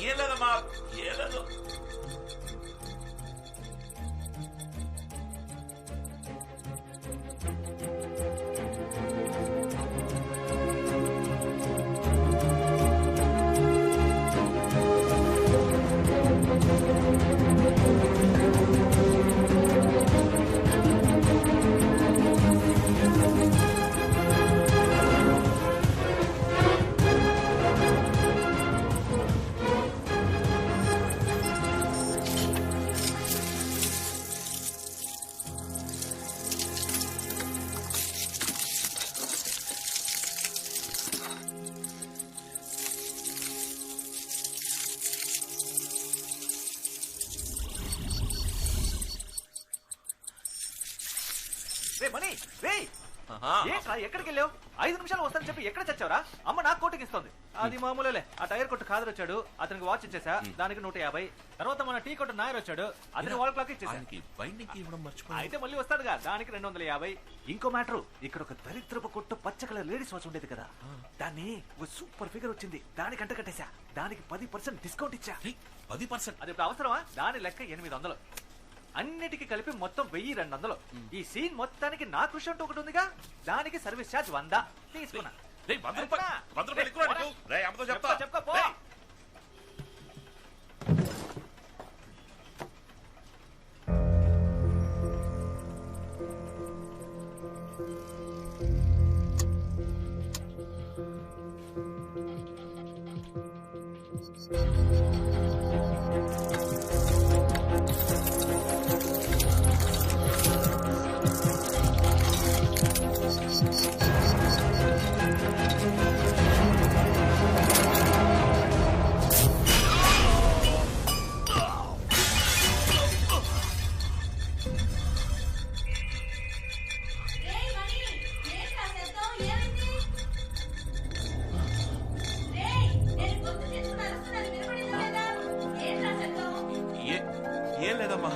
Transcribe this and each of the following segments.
ఏం లేదమ్మా, ఏం లేదు. ఎక్కడికి వెళ్ళావు? 5 నిమిషాలు వస్తానని చెప్పి ఎక్కడ చచ్చావురా? అమ్మ నాకు కోటికి ఇస్తుంది. అది మామూలే. ఆ టైర్ కొట్టు ఖాదర్ వచ్చాడు, అతనికి వాచ్ ఇచ్చేసా, దానికి 150. తర్వాత మన టీ కొట్టు నాయర్ వచ్చాడు, అతని వాల్ క్లాక్ ఇచ్చేసా. అయితే మళ్ళీ వస్తాడుగా, దానికి 250. ఇంకో మ్యాటర్, ఇక్కడ ఒక దరిద్రపు కొట్టు పచ్చ కలర్ లేడీస్ వాచ్ ఉండేది కదా, దాన్ని సూపర్ ఫిగర్ వచ్చింది, దానికి అంట కట్టేశా. దానికి 10% డిస్కౌంట్ ఇచ్చా. 10%? అది ఇప్పుడు అవసరమా? దాని లెక్క 800. అన్నిటికీ కలిపి మొత్తం 1200. ఈ సీన్ మొత్తానికి నా కృషి అంటూ ఒకటి ఉందిగా, దానికి సర్వీస్ ఛార్జ్ 100 తీసుకున్నా. చెప్పుకో. ఏం లేదమ్మా.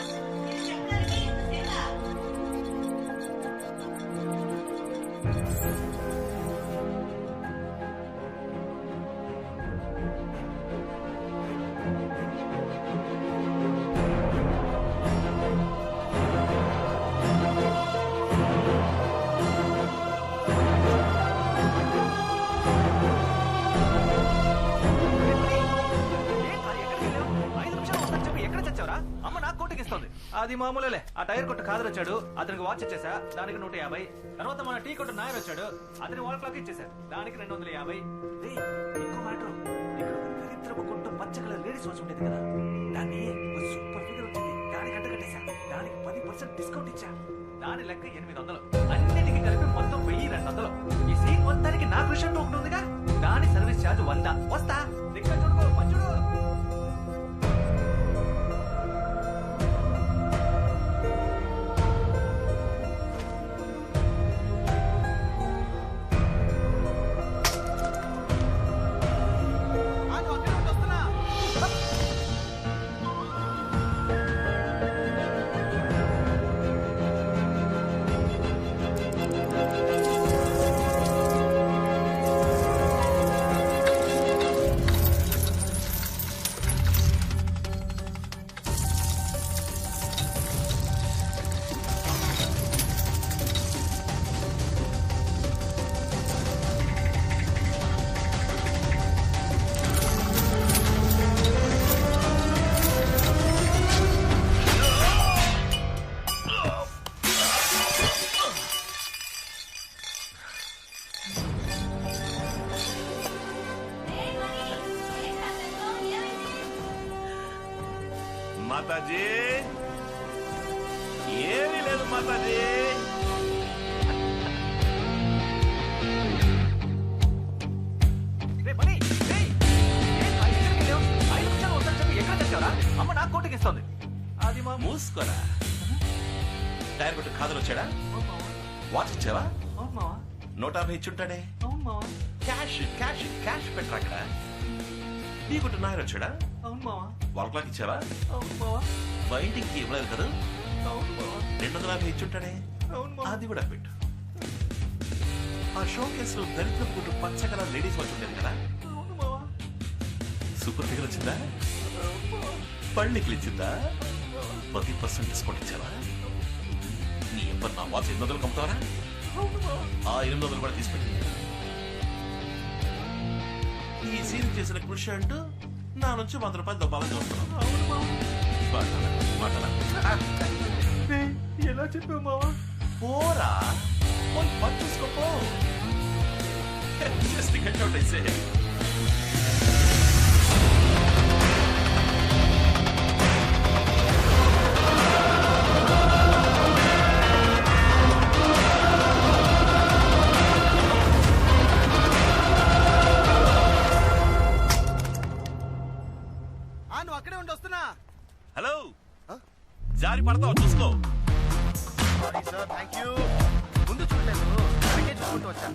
అది మామూలే. ఆ టైర్ కొట్టు ఖాదర్ వచ్చాడు, అతనికి వాచ్ ఇచ్చేసా, దానికి 150. తర్వాత మన టీ కొట్టు నాయర్ వచ్చాడు, అతని వాల్ క్లాక్ ఇచ్చేసా, దానికి 250. ఇంకో మ్యాటర్, ఇక్కడ ఒక దరిద్రపు కొట్టు పచ్చ కలర్ లేడీస్ వాచ్ ఉండేది కదా, దాన్ని సూపర్ ఫిగర్ వచ్చింది, దానికి అంట కట్టేశా. దానికి 10% డిస్కౌంట్ ఇచ్చా. దాని లెక్క 800. అన్నిటికీ కలిపి మొత్తం 1200. ఈ సీన్ మొత్తానికి నా కృషి అంటూ ఒకటి ఉందిగా, దాని సర్వీస్ ఛార్జ్ 100. వస్తా. ఇక్కడ చూడుకో, మంచుడు. మాతాజీ, ఏమీ లేదు మాతాజీ. అమ్మ నాకు కోటికి ఇస్తుంది. అది మా మూసుకోరా. టైర్ కొట్టు ఖాదర్ వచ్చాడా? వాచ్ ఇచ్చావా? 150 ఇచ్చుంటాడే. క్యాష్ క్యాష్ క్యాష్ పెట్టరా అక్కడ. టీ కొట్టు నాయర్ వచ్చాడా? వాల్ క్లాక్ ఇచ్చావా? బయటికి ఇవ్వలేదు కదా. 250 ఇచ్చుంటాడే. అది కూడా పెట్టు. ఆ షో కేసులో దరిద్రపు కొట్టు పచ్చ కలర్ లేడీస్ వచ్చి ఉండేది కదా, సూపర్ ఫిగర్ వచ్చిందా? పళ్ళికి ఇచ్చిందా? 10% డిస్కౌంట్ ఇచ్చావా? నీ ఎంబర్ నా వాచ్ 800 కమ్ముతావరా? ఆ 800 కూడా తీసుకెళ్ళి ఈ సీన్ చేసిన కృషి అంటూ నా నుంచి 100 రూపాయలు దబ్బాలని చూస్తున్నాను. ఎలా చెప్పావు మావా? పోరా పోయి పని చూసుకోపో. Just to get out, I say. నువ్వు అక్కడే ఉండి వస్తున్నా. హలో, జారి పడతావు చూసుకో. Sorry sir, thank you. ముందు చూడలేదు, వెనకే చూసుకుంటూ వచ్చా.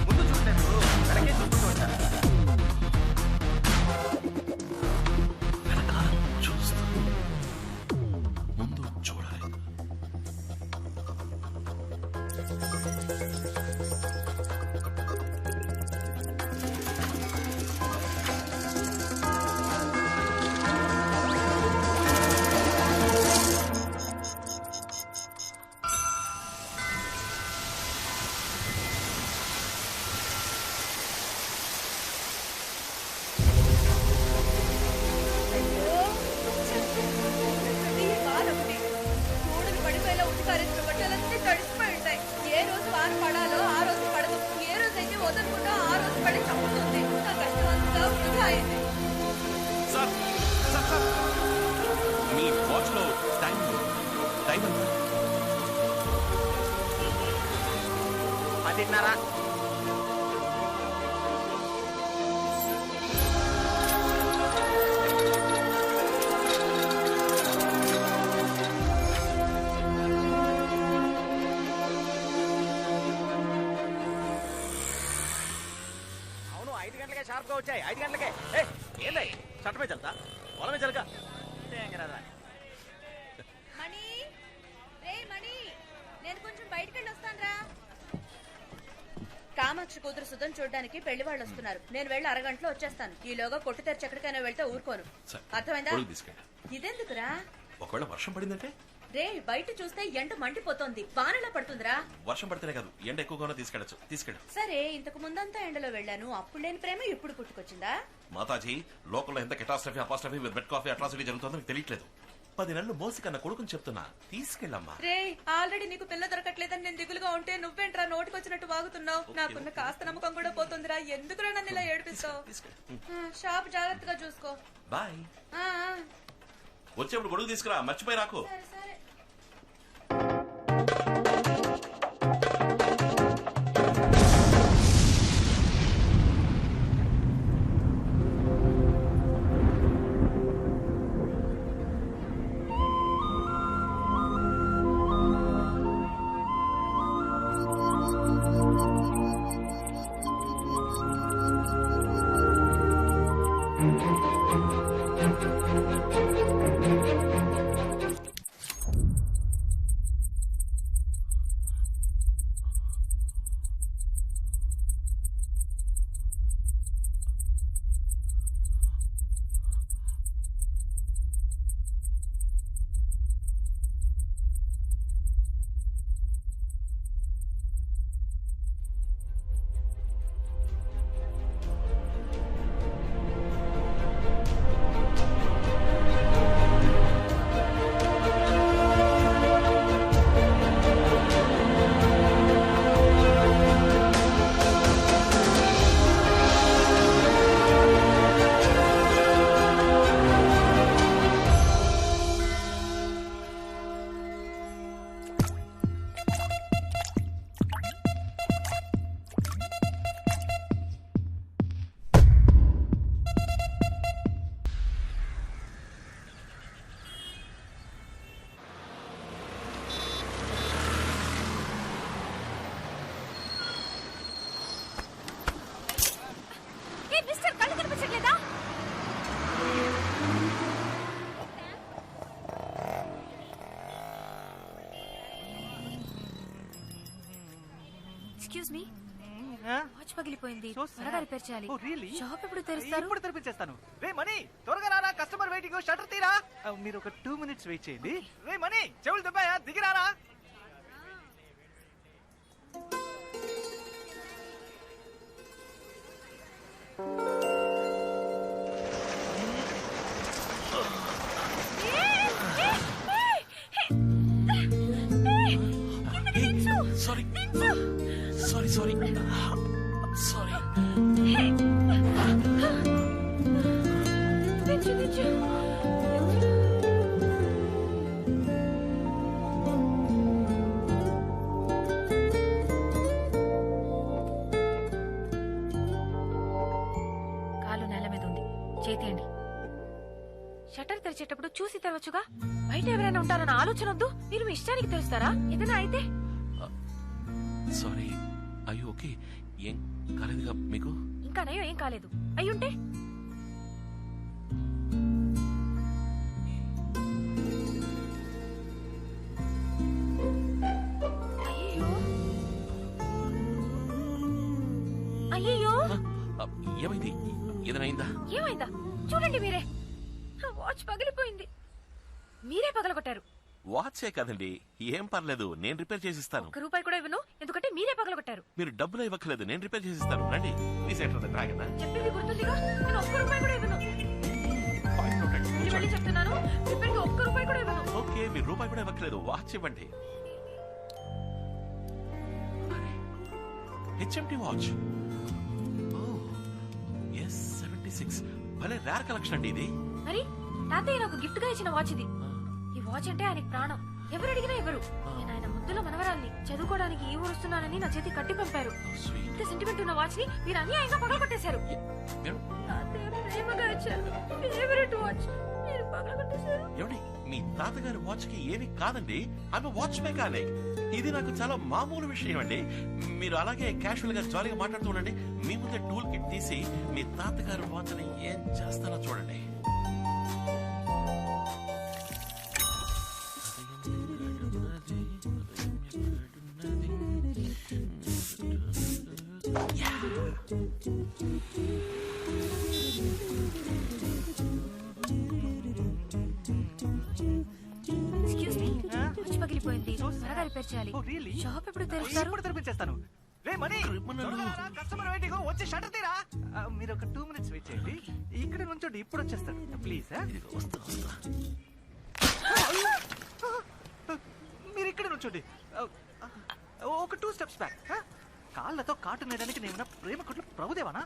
ముందు చూడలేదు, వెనకే చూసుకుంటూ వచ్చా. వెనకాల చూస్తూ ముందు చూడాలి. మీ వాచ్ లో టైం ఎంత? 10:30. అవును, 5 గంటలకే షార్ప్గా వచ్చాయి. 5 గంటలకే. ఏంది చట్టమే చల్తా, పొలమే చల్కా. మణి, రే మణి, నేను కొంచెం బయటికి వెళ్ళి వస్తానురా. కామాక్షి కూతురు సుధం చూడడానికి పెళ్లి వాళ్ళు వస్తున్నారు. నేను వెళ్ళి అరగంటలో వచ్చేస్తాను. ఈలోగా కొట్టు తెరిచి ఎక్కడికైనా వెళ్తే ఊరుకోను. అర్థమైందా? ఇదెందుకురా? ఒకవేళ వర్షం పడిందంటే? రే, బయట చూస్తే ఎండ మండిపోతోంది. వానలా పడుతుందిరా. వర్షం పడితేనే కాదు, ఎండ ఎక్కువగానే తీసుకెళ్ళు. సరే, ఇంతకు ముందంతా ఎండలో వెళ్ళాను. అప్పుడు లేని ప్రేమ ఇప్పుడు పుట్టుకొచ్చిందా? మాతాజీ, లోకల్లో ఎంత catastrophe apostrophe with bed coffee atrocity జరుగుతుందో మీకు తెలియట్లేదు. 10 నెలలు మోసి కన్నా కొడుకుని చెప్తున్నా, తీసుకెళ్ళమ్మా. రే, ఆల్రెడీ నీకు పిల్ల దొరకట్లేదని నేను దిగులుగా ఉంటే నువ్వేంట్రా నోటికొచ్చినట్టు వాగుతున్నావు? నాకున్న కాస్త నమ్మకం కూడా పోతుందిరా. ఎందుకురా నన్ను ఇలా ఏడిపిస్తావు? షాప్ జాగ్రత్తగా చూసుకో. బాయ్. వచ్చేప్పుడు గొడుగు తీసుకురా, మర్చిపోయి రాకు. సరే సరే. Excuse me. వాచ్ పగిలిపోయింది, So త్వరగా sad. రిపేర్ చేయాలి. Oh, really? షాప్ ఎప్పుడు తెరుస్తారు? ఇప్పుడు తెరిపించేస్తాను. రే మనీ, త్వరగా రారా, కస్టమర్ వెయిటింగ్, షట్టర్ తీరా. మీరు ఒక 2 minutes వెయిట్ చేయండి. రే మనీ, చెవులు దెబ్బయా, దిగిరారా. Sorry sorry sorry sorry. కాలు నేల మీద ఉంది, చేతియండి. షట్టర్ తెరిచేటప్పుడు చూసి తెరవచ్చుగా. బయట ఎవరైనా ఉంటారన్న ఆలోచన వద్దు. మీరు మీ ఇష్టానికి తెరుస్తారా? ఏదైనా అయితే? సారీ. అయ్యో ఓకే, ఏం కాలేదుగా మీకు? ఇంకా నయం, ఏం కాలేదు. అయ్యుంటే అయ్యో, ఏమైంది? ఏదైనా అయిందా? ఏమైందా? చూడండి మీరే, వాచ్ పగిలిపోయింది. మీరే పగలగొట్టారు. వాచే కదండి, ఏం పర్లేదు, నేను రిపేర్ చేసిస్తాను. ₹1 కూడా ఇవ్వను, ఎందుకంటే మీరే పగలగొట్టారు. మీరు డబ్బులు ఇవ్వట్లేదు, నేను రిపేర్ చేసిస్తాను. రండి, ప్లీజ్ ఎంటర్ ద డ్రాగన్. చెప్పింది గుర్తుందిగా, నేను ₹1 కూడా ఇవ్వను. మళ్ళీ చెప్తున్నాను, రిపేర్కి ₹1 కూడా ఇవ్వను. ఓకే, మీరు రూపాయి కూడా ఇవ్వట్లేదు, వాచ్ ఇవ్వండి. HMT watch. ఎస్ 76, భలే రేర్ కలెక్షన్ అండి ఇది. మరి తాతయ్య నాకు గిఫ్ట్ గా ఇచ్చిన వాచ్ ఇది. ఈ వాచ్ అంటే ఆయనకి ప్రాణం. ఎవరు అడిగినా ఎవరు. నేను ఆయన ముద్దుల మనవరాల్ని. చదువుకోవడానికి ఈ ఊరు వస్తున్నానని నా చేతి కట్టి పంపారు. ఇంత సెంటిమెంట్ ఉన్న వాచ్ ని మీరు అన్యాయంగా పగలగొట్టేశారు. తాతయ్య ప్రేమగా ఇచ్చారు, ఫేవరెట్ వాచ్, మీరు పగలగొట్టేశారు. ఏమండి, మీ తాతగారి వాచ్ కి ఏమి కాదండి, ఆమె వాచ్ మెకానిక్. ఇది నాకు చాలా మామూలు విషయం అండి. మీరు అలాగే క్యాషువల్ గా జాలీగా మాట్లాడుతూ ఉండండి. మీ ముందే టూల్ కిట్ తీసి మీ తాతగారి వాచ్ ని ఏం చేస్తానో చూడండి. ఎక్స్క్యూజ్ మీ, వాచ్ పగిలిపోయింది, త్వరగా రిపేర్ చేయాలి. Oh, really? షాప్ ఎప్పుడు తెరుస్తారు? ఇప్పుడు తెరిపించేస్తాను. రే మనీ, త్వరగా రారా, కస్టమర్ వెయిటింగ్, వచ్చి షట్టర్ తీరా. మీరు ఒక 2 minutes వెయిట్ చేయండి. ఇక్కడ నుంచోండి, ఇప్పుడు వచ్చేస్తాను ప్లీజ్. మీరు ఇక్కడ నుంచోండి. ఒక 2 steps బ్యాక్. కాళ్ళతో కాటు నేయడానికి నేను ప్రేమ కొట్లు ప్రభుదేవానా?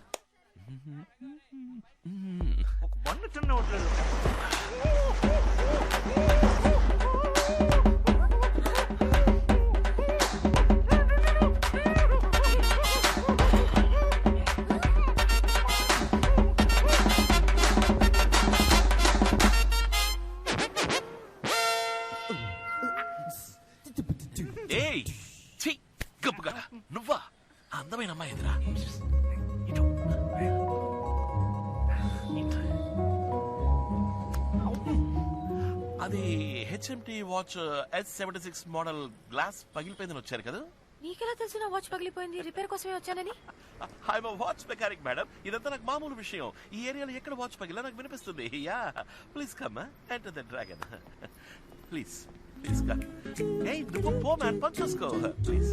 ఒక బండి చిన్న ఉండలేదు. ఏయ్ ఛీ, గబ్బుగా నువ్వా? అందమైన అమ్మాయి ఎదురా. ఇటు. అది HMT watch S76 model, glass పగిలిపోయిందని వచ్చారు కదా. నీకెలా తెలుసు నా వాచ్ పగిలిపోయింది? రిపేర్ కోసమే వచ్చానని. ఐఎమ్ వాచ్ మెకానిక్ మేడం, ఇదంతా నాకు మామూలు విషయం. ఈ ఏరియాలో ఎక్కడ వాచ్ పగిలా నాకు వినిపిస్తుంది. Yeah please come enter the dragon. Please please come. ఏయ్ నువ్వు పో మ్యాన్, పని చూసుకో ప్లీజ్.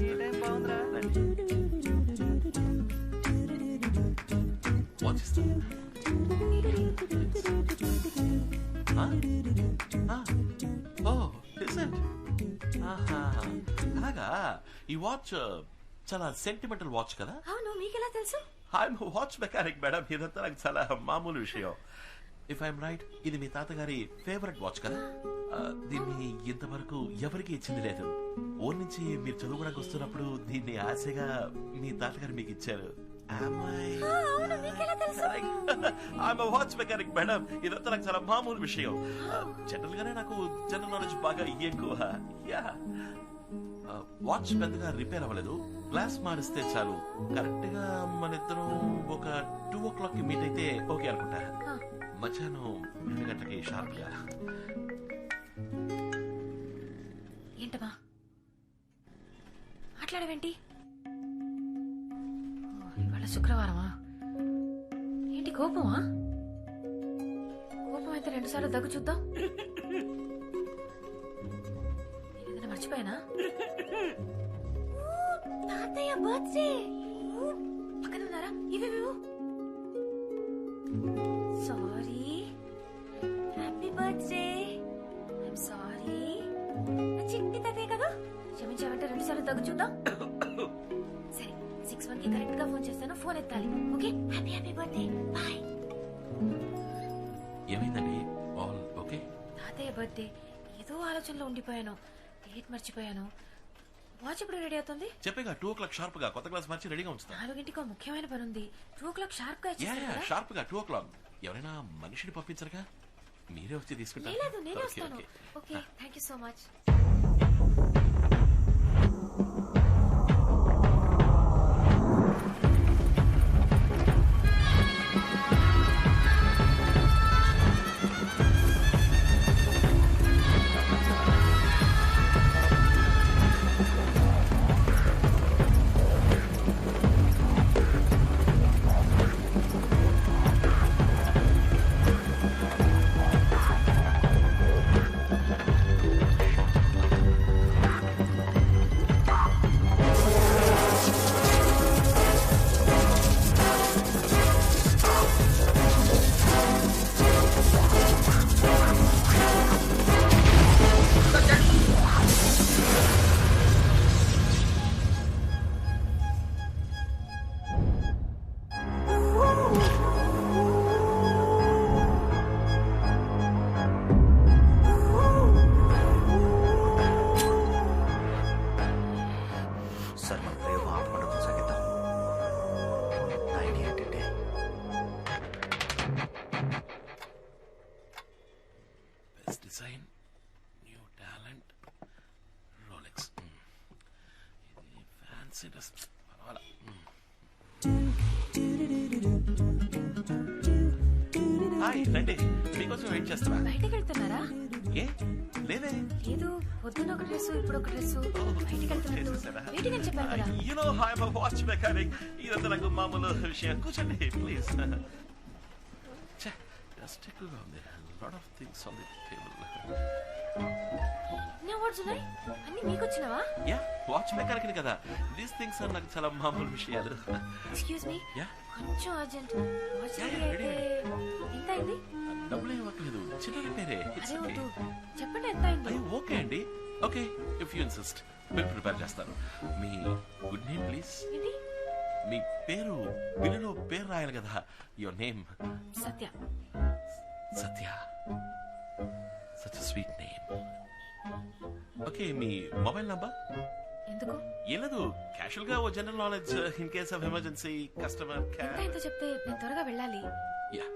వాచ్ ఇస్తాను. అలాగా, ఈ వాచ్ చాలా సెంటిమెంటల్ వాచ్ కదా. అవును, మీకెలా తెలుసు? ఐఎమ్ వాచ్ మెకానిక్ మేడం, ఇదంతా నాకు చాలా మామూలు విషయం. ఇఫ్ ఐఎమ్ రైట్, ఇది మీ తాతగారి ఫేవరెట్ వాచ్ కదా. దీన్ని ఇంతవరకు ఎవరికి ఇచ్చింది లేదు. ఊరి నుంచి మీరు చదువుకోవడానికి వస్తున్నప్పుడు దీన్ని ఆశగా మీ తాతగారు మీకు ఇచ్చారు. వాచ్ మెకానిక్ మేడం, ఇదంతా నాకు చాలా మామూలు విషయం. జనరల్ గానే నాకు జనరల్ నాలెడ్జ్ బాగా ఎక్కువ. వాచ్ పెద్దగా రిపేర్ అవ్వలేదు, గ్లాస్ మారిస్తే చాలు. కరెక్ట్ గా మన ఇద్దరం ఒక 2 o'clock కి మీట్ అయితే ఓకే అనుకుంటా. మధ్యాహ్నం 2 గంటలకి షార్ప్ గా. ఏంటమ్మా మాట్లాడవేంటి? ఇవాళ శుక్రవారమా? ఏంటి కోపమా? కోపం అయితే 2 సార్లు దగ్గు చూద్దాం. నేను ఏదైనా మర్చిపోయానా? తాతయ్య బర్త్డే పక్కన ఉన్నారా? ఇవేవేవో. Sorry, happy birthday. I'm sorry. చిట్టి తాతయ్య కదా, క్షమించావంటే 2 సార్లు దగ్గు చూద్దాం. సరే, 6-1 కి కరెక్ట్ గా ఫోన్ చేస్తాను. ఫోన్ ఎత్తాలి. Okay, happy happy birthday, bye. ఏమైందండి? All okay? తాతయ్య బర్త్డే, ఏదో ఆలోచనలో ఉండిపోయాను. డేట్ మర్చిపోయాను. వాచ్ ఇప్పుడు రెడీ అవుతుంది. చెప్పేగా 2 o'clock షార్ప్ గా కొత్త క్లాస్ మార్చి రెడీగా ఉంచుతా. 4 ముఖ్యమైన పని ఉంది. 2 o'clock షార్ప్ గా షార్ప్ గా 2 o'clock. ఎవరైనా మనిషిని పంపించరుగా, మీరే వచ్చి తీసుకుంటారు. లేదు, నేనే వస్తాను. Okay, thank you so much. Sir మన ప్రయోగం ఆపకుండా కొనసాగిద్దాం. నా ఐడియా ఏంటంటే best design, new talent, Rolex. ఇది ఫ్యాన్సీ డ్రెస్ పర్వాలా. హాయ్ రండి, మీకోసం వెయిట్ చేస్తారా? బయటికి వెళ్తున్నారా? ఏ లేదే. లేదు, పొద్దున్న ఒక డ్రెస్, ఇప్పుడు ఒక డ్రెస్. బయటికి వెళ్తున్నట్టు వెయిటింగ్ అని చెప్పారు కదా. You know, I'm a watch mechanic. ఇదంతా నాకు మామూలు విషయం. కూర్చోండి ప్లీజ్. డస్ట్ ఎక్కువగా ఉంది. Lot of things on the table. నా వర్డ్స్ ఉన్నాయి అన్ని మీకు వచ్చినవా? యా, వాచ్ మెకానిక్ కదా. దీస్ థింగ్స్ ఆర్ నాకు చాలా మామూలు విషయాలు. ఎక్స్క్యూజ్ మీ, యా, కొంచెం అర్జెంట్. వాచ్ Yeah, అయితే ఎంత అయింది? డబ్బులు ఇవ్వట్లేదు, చిన్న రిపేరే. అదే వద్దు, చెప్పండి ఎంత అయింది? అయ్యో ఓకే అండి. Okay, if you insist bill prepare చేస్తాను. మీ గుడ్ నేమ్ ప్లీజ్. ఏంటి? మీ పేరు బిల్లులో పేరు రాయాలి కదా. Your name? Satya. Satya, such sweet name. Okay, మీ మొబైల్ నంబర్? ఎందుకు? ఏం లేదు, క్యాషువల్ గా ఓ general knowledge in case of emergency customer ఎంత కేర్. ఎంత చెప్తే నేను త్వరగా వెళ్ళాలి. యా